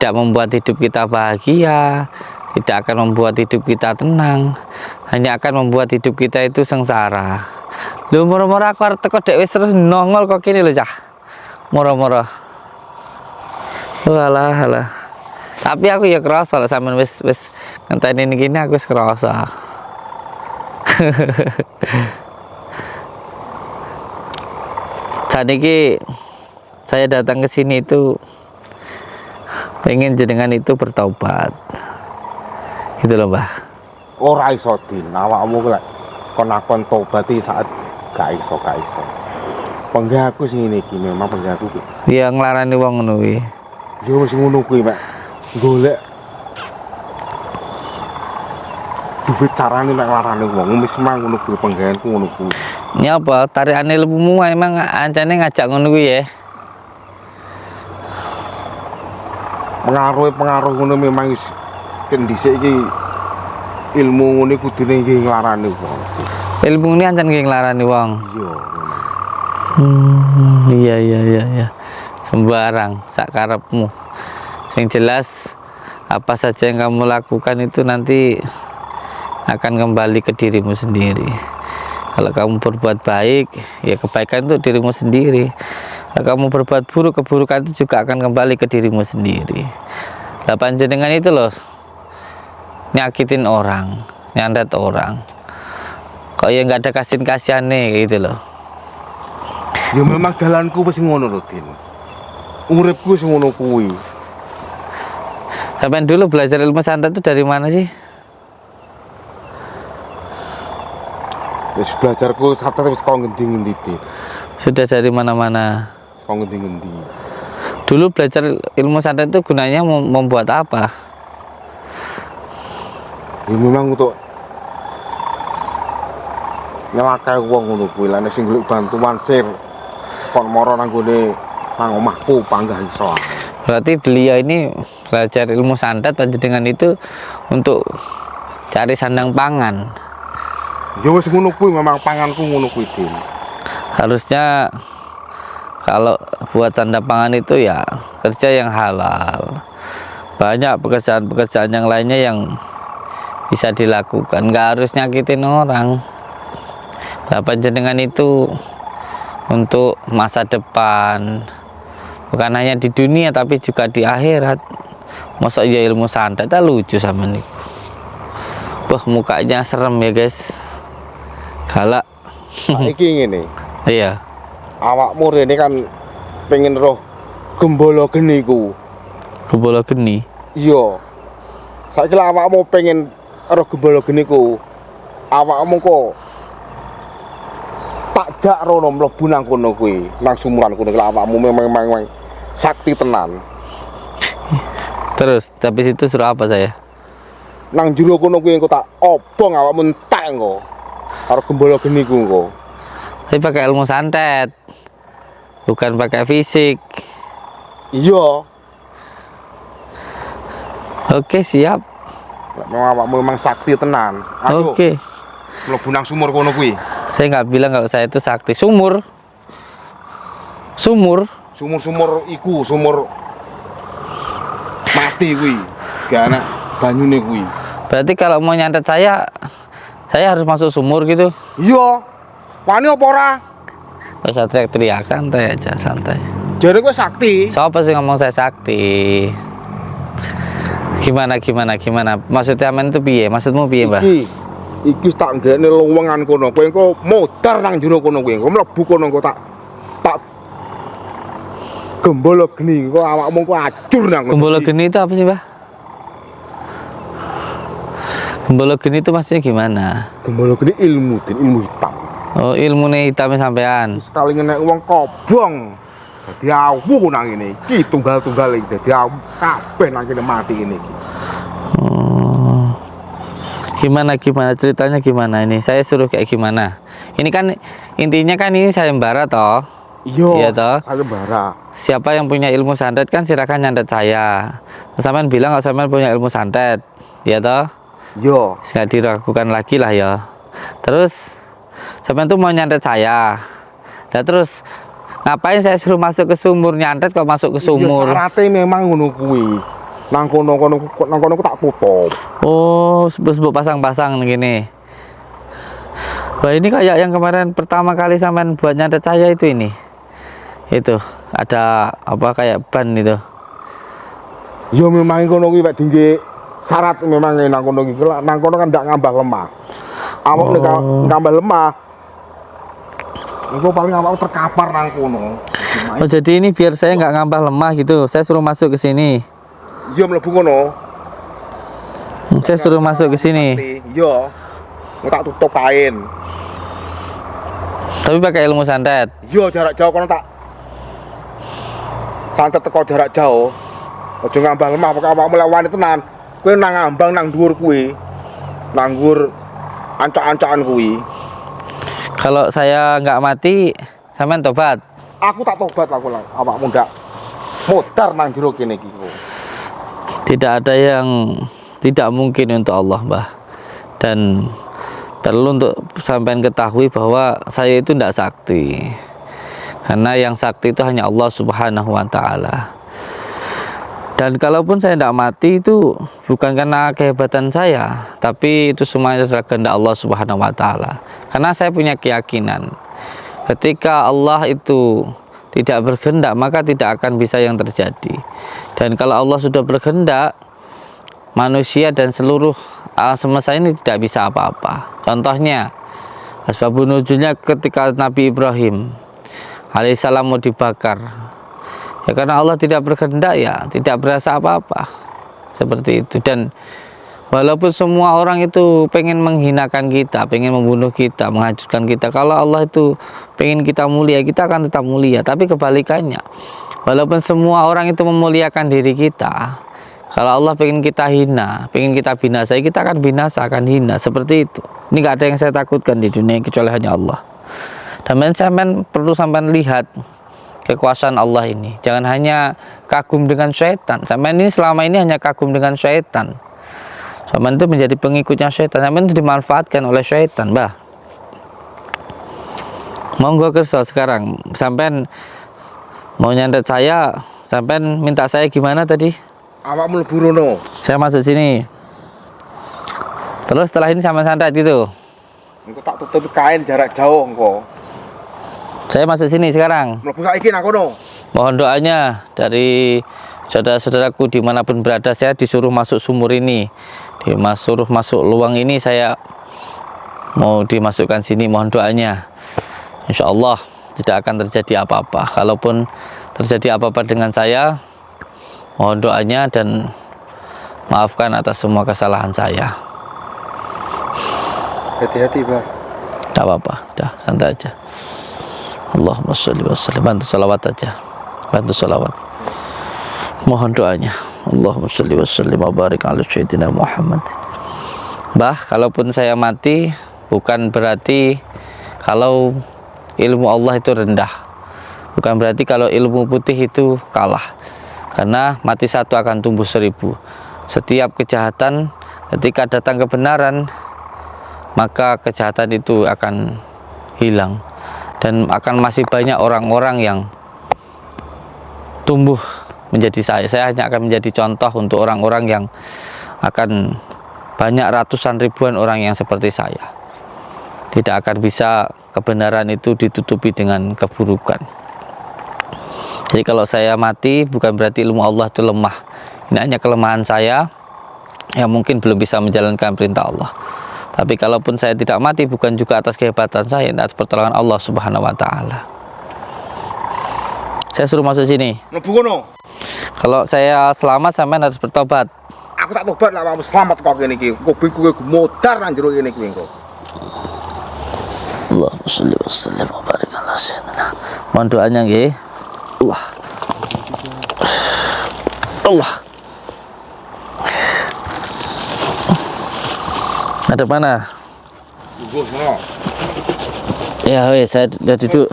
tidak membuat hidup kita bahagia, tidak akan membuat hidup kita tenang, hanya akan membuat hidup kita itu sengsara. Lho moro-moro aku arep teko dek wis terus nongol kok kene lho cah. Moro-moro. Walah alah. Tapi aku ya kerasa lah sampean wis ngenteni niki aku wis kerasa. Saat ini saya datang ke sini itu pengen jenengan itu bertaubat. Gitu loh, Mbah. Ora iso din, awakmu lek kon akon tobat saat gak iso. Penggaku sing ngene iki memang penggaku ki. Iya nglarani wong ngono kuwi. Yo wis ngono kuwi, Mak. Golek duwe carane nek nglarani wong wis mang ngono kuwi penggaweanku ngono kuwi. Nyapa tarikane ilmumu emang ancane ngajak ngono kuwi ya. Pengaruh ngono memang wis kendhisik iki ilmu ngene kudune nggih nglarani wong. Ilmu ini ancen nggih nglarani wong. Iya. Iya. Sembarang sak karepmu. Yang jelas apa saja yang kamu lakukan itu nanti akan kembali ke dirimu sendiri. Kalau kamu berbuat baik, ya kebaikan untuk dirimu sendiri. Kalau kamu berbuat buruk, keburukan itu juga akan kembali ke dirimu sendiri. Lah panjenengan itu loh nyakitin orang, nyandet orang. Kok ya nggak ada kasihan-kasihannya gitu loh. Ya memang dalanku wis ngono lho, Din. Uripku wis ngono kuwi. Sampai dulu belajar ilmu santet itu dari mana sih? Wis belajarku santet wis kok ngendi-ngendi, Din. Sudah dari mana-mana. Kok ngendi-ngendi. Dulu belajar ilmu santet itu gunanya membuat apa? Ya memang untuk nyelakai wong ngono kuwi lan sing golek bantuan sir kon moro nang gone nang omahku panggah iso. Berarti beliau ini belajar ilmu santet panjenengan itu untuk cari sandang pangan. Ya wis ngono kuwi memang panganku ngono kuwi, Din. Harusnya kalau buat sandang pangan itu ya kerja yang halal. Banyak pekerjaan-pekerjaan yang lainnya yang bisa dilakukan, nggak harus nyakitin orang. Lah panjenengan itu untuk masa depan, bukan hanya di dunia tapi juga di akhirat. Masa ya ilmu santet lucu sama nih. Wah mukanya serem ya guys, galak. Iki ngene. Iya. Awakmu rene kan pengen roh gembala geni ku. Gembala geni. Iya. Saiki awakmu pengen roh gembala geni ku. Awakmu kok tak jak rono mlebu nang kono kuwi, nang sumuran kono awakmu memang sakti tenan. Terus habis itu suruh apa saya? Nang jero kono kuwi engko tak obong awakmu entek engko. Karo gembala geni ku engko. Saya pakai ilmu santet, bukan pakai fisik. Iya. Oke siap. Awakmu memang sakti tenan. Ayo. Oke. Mlebu nang sumur kono kuwi. Saya nggak bilang kalau saya itu sakti. Sumur Iku sumur mati kuwi. Gak ana banyune kuwi. Berarti kalau mau nyantet saya harus masuk sumur gitu. Iya. Wani apa ora? Gak usah teriak-teriak, santai aja, santai. Jare kowe sakti. Siapa sih ngomong saya sakti? Gimana? Maksudnya aman itu piye? Maksudmu piye, Mbah? Iki tak ngene luwengan kono. Kowe engko modar nang jero kono kowe. Engko mlebu kono engko tak gembala geni. Engko awakmu engko ajur nang. Gembala geni itu apa sih, Mbah? Gembala geni itu maksudnya gimana? Gembala geni ilmu hitam. Oh, ilmune hitamnya sampean. Sekali ngenek wong kobong. Dadi awu nang ngene iki tunggal-tunggal iki. Dadi awu kabeh nang kene mati ngene iki. Oh. Gimana ceritanya gimana ini? Saya suruh kayak gimana? Ini kan intinya kan ini sayembara toh. Iya toh. Sayembara. Siapa yang punya ilmu santet kan silakan nyantet saya. Sampean bilang kalau sampean punya ilmu santet, ya toh? Iya. Nggak diragukan lagi lah ya. Terus sampean tuh mau nyantet saya. Nah terus ngapain saya suruh masuk ke sumur nyantet kok masuk ke sumur? Iya, syaratnya memang ngono kuwi. Nang kono ku tak tutup. Oh, sebut pasang-pasang gini. Wah, ini kayak yang kemarin pertama kali sampean buat nyantet saya itu ini. Itu ada apa kayak ban itu. Ya memang kono kuwi wek dingge syarat memang nang kono iki. Nang kono kan ndak ngambah lemah. Awak nek ngambah lemah iku paling awak terkapar nang kono. Oh, jadi ini biar saya nggak ngambah lemah gitu. Saya suruh masuk ke sini. Iya mlebu kono. Saya suruh masuk ke sini. Iya. Mau tak tutup kain. Tapi pakai ilmu santet. Iya jarak jauh kono tak santet teko jarak jauh. Aja ngambah lemah pokoke awakmu lek wani tenan. Kowe nang ngambang nang dhuwur kuwi. Nang dhuwur ancak-ancakan kuwi. Kalau saya nggak mati, sampean tobat. Aku tak tobat aku lah. Awakmu ndak modar nang jero kene iki. Tidak ada yang tidak mungkin untuk Allah, Mbah. Dan perlu untuk sampean ketahui bahwa saya itu tidak sakti. Karena yang sakti itu hanya Allah Subhanahu wa taala. Dan kalaupun saya tidak mati itu bukan karena kehebatan saya, tapi itu semuanya adalah kehendak Allah Subhanahu wa taala. Karena saya punya keyakinan ketika Allah itu tidak berkehendak, maka tidak akan bisa yang terjadi. Dan kalau Allah sudah berkehendak, manusia dan seluruh alam semesta ini tidak bisa apa-apa. Contohnya, asbabun nuzulnya ketika Nabi Ibrahim alaihissalam mau dibakar, ya karena Allah tidak berkehendak, ya tidak berasa apa-apa. Seperti itu. Dan walaupun semua orang itu pengen menghinakan kita, pengen membunuh kita, menghancurkan kita, kalau Allah itu pengen kita mulia, kita akan tetap mulia. Tapi kebalikannya, walaupun semua orang itu memuliakan diri kita, kalau Allah pengen kita hina, pengen kita binasa, kita akan binasa, akan hina. Seperti itu. Ini gak ada yang saya takutkan di dunia kecuali hanya Allah. Dan sampean perlu sampean lihat kekuasaan Allah ini. Jangan hanya kagum dengan syaitan. Sampean ini selama ini hanya kagum dengan syaitan. Sampean itu menjadi pengikutnya syaitan. Sampean itu dimanfaatkan oleh syaitan, Mbah. Monggo kerso sekarang. Sampean mau nyantet saya, sampean minta saya gimana tadi? Awakmu mlebu rono. Saya masuk sini. Terus setelah ini sama santet gitu. Engko tak tutup kain jarak jauh engko. Saya masuk sini sekarang. Mlebu saiki nang kono. Mohon doanya dari saudara-saudaraku dimanapun berada. Saya disuruh masuk sumur ini, disuruh masuk lubang ini. Saya mau dimasukkan sini. Mohon doanya. Insya Allah tidak akan terjadi apa-apa. Kalaupun terjadi apa-apa dengan saya, mohon doanya dan maafkan atas semua kesalahan saya. Hati-hati, Pak. Tidak apa-apa, dah santai aja. Allahumma sholli wa sallim. Bantu salawat aja. Bantu salawat. Mohon doanya. Allahumma sholli wa sallim wa barik ala sayyidina Muhammad. Bah, kalaupun saya mati bukan berarti kalau ilmu Allah itu rendah. Bukan berarti kalau ilmu putih itu kalah. Karena mati satu akan tumbuh 1000. Setiap kejahatan ketika datang kebenaran, maka kejahatan itu akan hilang. Dan akan masih banyak orang-orang yang tumbuh menjadi saya. Saya hanya akan menjadi contoh untuk orang-orang yang akan banyak ratusan ribuan orang yang seperti saya. Tidak akan bisa kebenaran itu ditutupi dengan keburukan. Jadi kalau saya mati bukan berarti ilmu Allah itu lemah. Ini hanya kelemahan saya yang mungkin belum bisa menjalankan perintah Allah. Tapi kalaupun saya tidak mati bukan juga atas kehebatan saya, atas pertolongan Allah Subhanahu wa taala. Saya suruh masuk sini. Mlebu kono. Kalau saya selamat sampean harus bertobat. Aku tak tobat lah awakmu selamat kok kene iki. Kupingku kowe modar nang jero kene kuwi engko. Allahumma sholli wa sallim wa barik ala sayyidina. Mohon doanya nggih. Allah. Allah. Ada mana? Tunggu sono. Ya, wes saya udah duduk.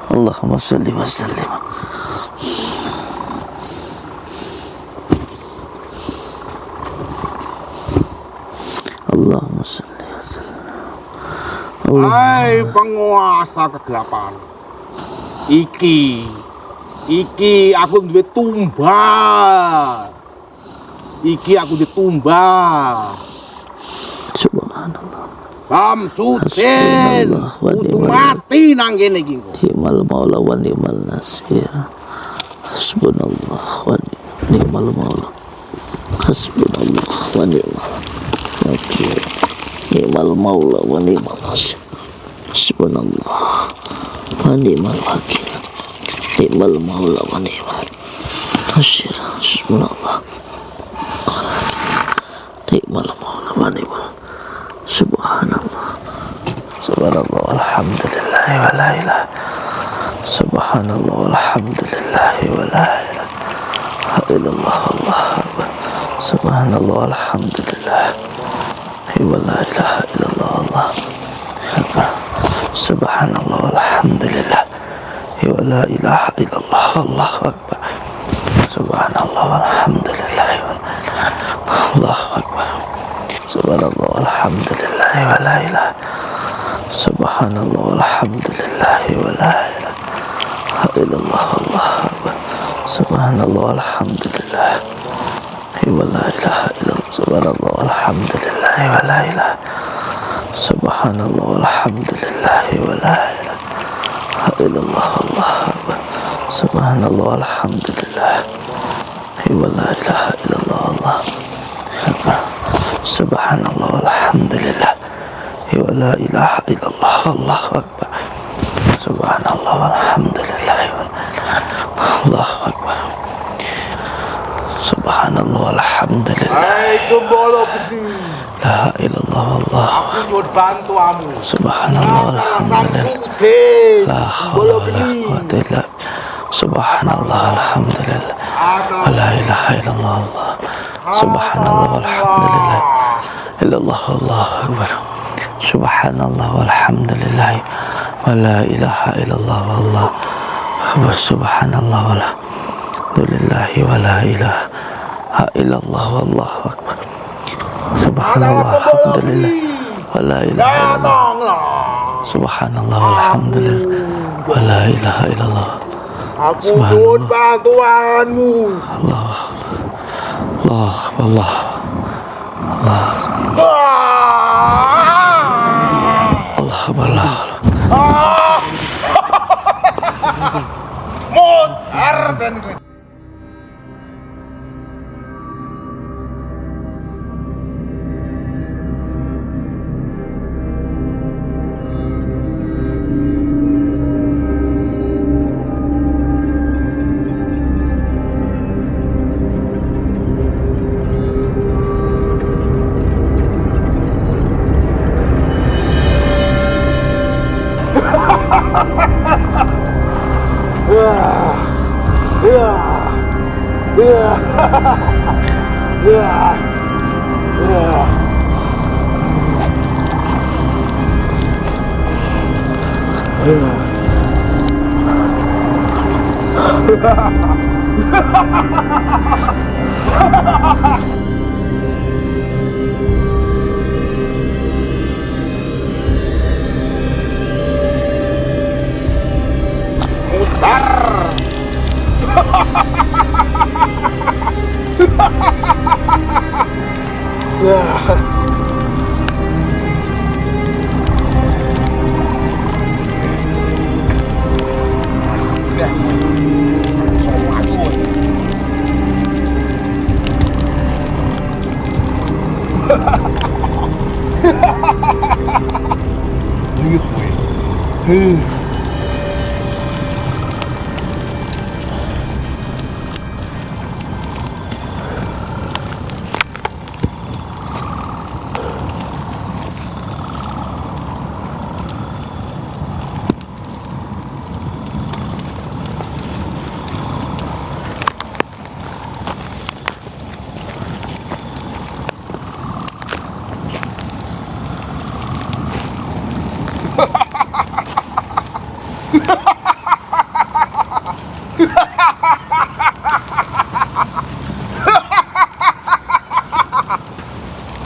Allahumma sholli wa sallim. Allahumma sholli wa sallim. Hai penguasa kegelapan. Iki aku duwe tumbal. Iki aku duwe tumbal. Subhanallah. Samsudin kudu mati nang kene iki. Ni'mal maula wa ni'mal nasir. Hasbunallah wa ni'mal maula. Hasbunallah wa ni'mal wakil. Ni'mal maula wa ni'mal nasir. Hasbunallah wa ni'mal wakil. Ni'mal maula wa ni'mal nasir. Hasbunallah. Ni'mal maula wa ni'mal. Subhanallah. Subhanallah walhamdulillah wa la ilaha. Subhanallah walhamdulillah wa la ilaha illallah. Allah akbar. Subhanallah walhamdulillah wa la ilaha illallah. Allah akbar. Subhanallah walhamdulillah wa la ilaha illallah. Allah akbar. Subhanallah walhamdulillah wa la ilaha. Allah akbar. Subhanallah walhamdulillah wa la ilaha. Subhanallah walhamdulillah wa la ilaha illallah. Allah akbar. Subhanallah walhamdulillah wa la ilaha illallah. Subhanallah walhamdulillah wa la ilaha. Subhanallah walhamdulillah wa la ilaha illallah. Allah akbar. Subhanallah walhamdulillah wa la ilaha illallah. Allah akbar. Subhanallah walhamdulillah wa la ilaha illallah. Allah akbar. Subhanallah walhamdulillah wa la ilaha. Allah akbar. Subhanallah walhamdulillah. Hai gembala gede. La ilallah Allah. Aku nyuwun bantuanmu. Subhanallah walhamdulillah. Samsudin La haula wa la quwwata illa billah. Subhanallah alhamdulillah. Wa la ilaha illallah Allah. Subhanallah walhamdulillah. Illallah Allah akbar. Subhanallah walhamdulillah. Wa la ilaha illallah Allah akbar. Subhanallah walhamdulillah wa la ilaha illallah wallahu akbar. Subhanallah alhamdulillah wa la ilaha illallah. Subhanallah walhamdulillah wa la ilaha illallah. Aku nyuwun bantuanmu. Allah Allah Allah Allah Allah Allah. Mutar dan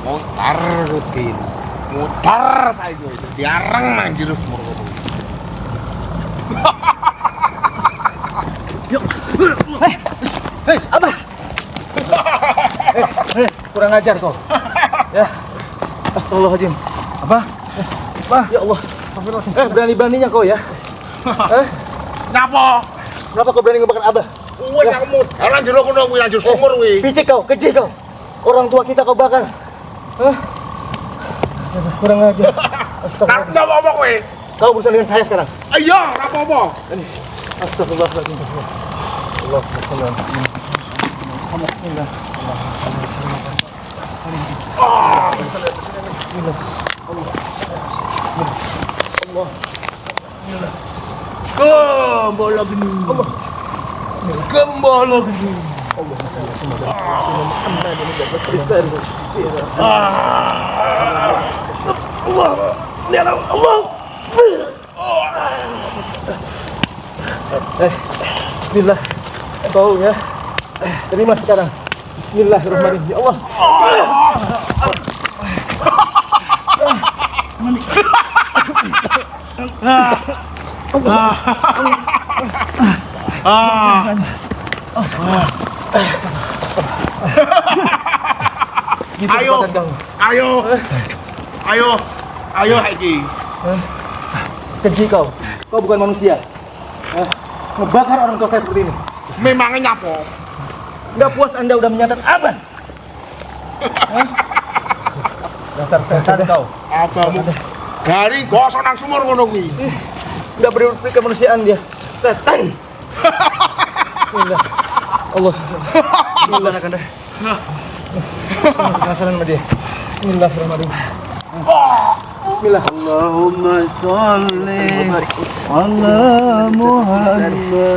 mutar rutin, mutar saja. diareng nang jero. Yuk. Hei, Abah. Kurang ajar kau. Ya. Astagfirullahaladzim. Abah. Ya Allah. Berani-beraninya kau ya. Ngapa? Kenapa kau berani ngebakar Abah? Wis kamu orang jero kono kuwi anjir sumur kuwi. Picik kau, keji kau. Orang tua kita kau bakar. Kurang ajar. Tak apa kowe. Kau berusaha dengan saya sekarang. Ayo, ora apa-apa. Astagfirullahaladzim. Allah Gembala geni. Gembala geni. Bismillah. Kau ya. Terima sekarang. Bismillahirrahmanirrahim. Ya Allah. Gitu Ayo. kekuatan kamu. Ayo iki. Keji kau. Kau bukan manusia. Ngebakar orang tua saya seperti ini. Memangnya nyapa? Nggak puas Anda udah menyatat Aban. Dasar setan kau. Abamu. Dari gosok nang sumur ngono kuwi. Nggak berpikir kemanusiaan dia. Setan. Bismillah. Allah. Bismillah Kanda. Penasaran sama dia. Bismillahirrahmanirrahim. Bismillah. Allahumma sholli ala Muhammad ya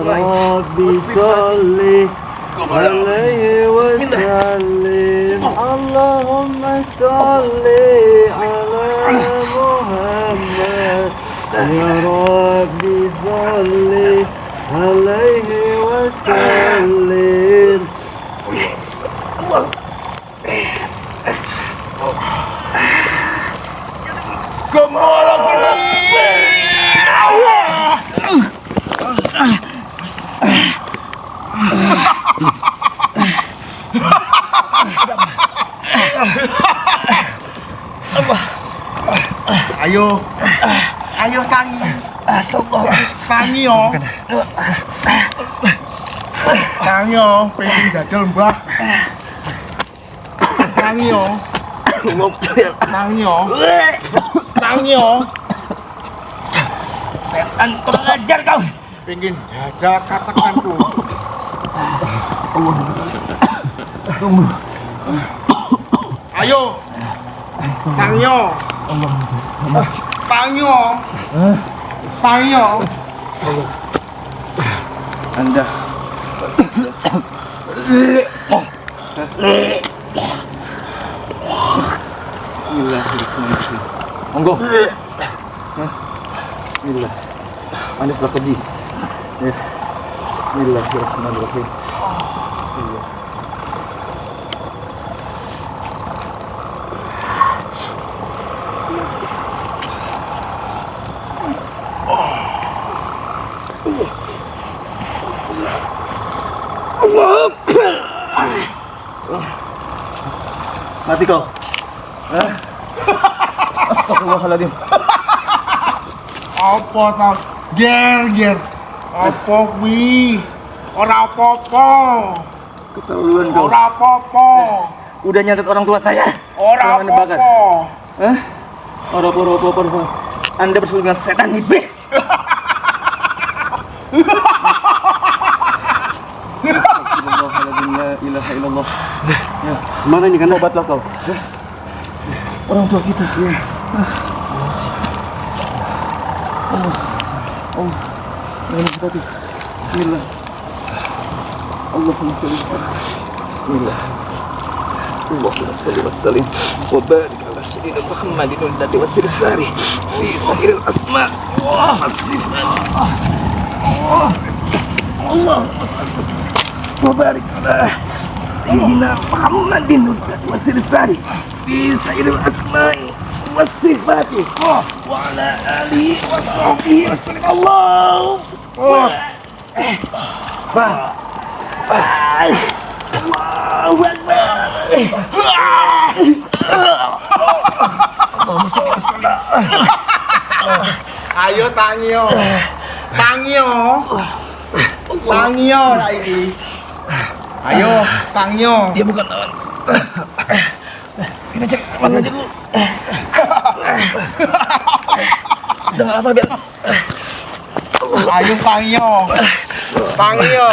Rabbi sholli alaihi wa sallim. Allahumma sholli ala Muhammad ya Rabbi sholli alaihi wa sallim. Gembala geni. Ayo tangi. Tangi yo. Tangi yo, pengen jajal Mbah. Tangi yo. Tangi yo. Tangi yo. Setan pengajar kau. Pengen jajal katakanku. Ayo. Tangi yo. Tangi yo. Tangi yo. Anda. Bismillahirrahmanirrahim. Monggo. Bismillah. Anda sudah keji. Ya. Bismillahirrahmanirrahim. Mati kau. Astagfirullahaladzim. Apa tau? Ger. Apa kuwi? Ora apa-apa. Keterlaluan kau. Ora apa-apa. Udah nyatet orang tua saya. Ora Jangan dibakar. apa-apa. Ora apa-apa. Anda bersekutu dengan setan iblis. Astagfirullahaladzim. La ilaha illallah. Ya. Mana ini kan? Tobatlah kau. Orang tua kita. Ya. Allah. Bismillah. Allahumma sholli. Bismillah. Allahumma sholli wa sallim wa barik ala sayyidina Muhammadin wa alihi wa sahbihi fi sa'iril asma wa sifat. Allah wa barik ala sayyidina Muhammadin wa alihi wa sahbihi fi sa'iril asma والصفات وعلى آله وصحبه وسلم. الله Ayo tangio. Tangio. Tangio saiki. Ayo tangio. Dia bukan lawan. Kita cek mana aja dulu. Udah nggak apa biar. Ayo tangio. Tangio.